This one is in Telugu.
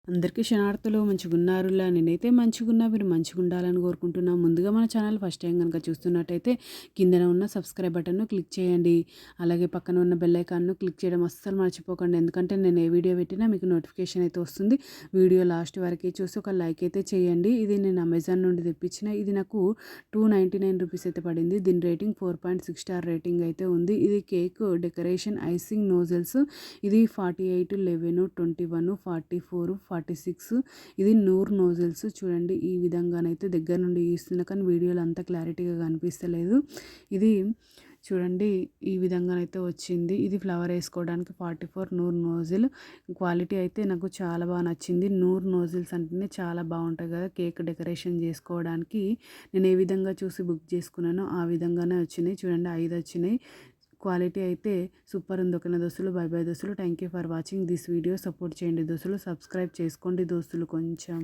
అందరికీ క్షణార్థులు మంచిగున్నారులా నేనైతే మంచిగున్నా మీరు మంచిగుండాలని కోరుకుంటున్నా. ముందుగా మన ఛానల్ ఫస్ట్ టైం కనుక చూస్తున్నట్టయితే కిందన ఉన్న సబ్స్క్రైబ్ బటన్ను క్లిక్ చేయండి. అలాగే పక్కన ఉన్న బెల్ ఐకాన్ను క్లిక్ చేయడం అస్సలు మర్చిపోకండి. ఎందుకంటే నేను ఏ వీడియో పెట్టినా మీకు నోటిఫికేషన్ అయితే వస్తుంది. వీడియో లాస్ట్ వరకు చూసి ఒక లైక్ అయితే చేయండి. ఇది నేను అమెజాన్ నుండి తెప్పించిన. ఇది నాకు 299 రూపీస్ అయితే పడింది. దీని రేటింగ్ 4.6 స్టార్ రేటింగ్ అయితే ఉంది. ఇది కేక్ డెకరేషన్ ఐసింగ్ నోజల్స్. ఇది 48, 11, 21, 44, 46. ఇది నూర్ నోజల్స్. చూడండి ఈ విధంగానైతే దగ్గర నుండి ఇస్తున్నా కానీ వీడియోలో అంత క్లారిటీగా కనిపిస్తలేదు. ఇది చూడండి ఈ విధంగానైతే వచ్చింది. ఇది ఫ్లవర్ వేసుకోవడానికి 44 నూర్ నోజిల్. క్వాలిటీ అయితే నాకు చాలా బాగా నచ్చింది. నూర్ నోజిల్స్ అంటేనే చాలా బాగుంటాయి కదా కేక్ డెకరేషన్ చేసుకోవడానికి. నేను ఏ విధంగా చూసి బుక్ చేసుకున్నానో ఆ విధంగానే వచ్చినాయి. చూడండి 5 వచ్చినాయి. క్వాలిటీ అయితే సూపర్ ఉంది. ఓకేనా దోస్తులు, బై బై దోస్తులు. Thank you for watching this video. Support చేయండి దోస్తులు, సబ్స్క్రైబ్ చేసుకోండి దోస్తులు కొంచెం.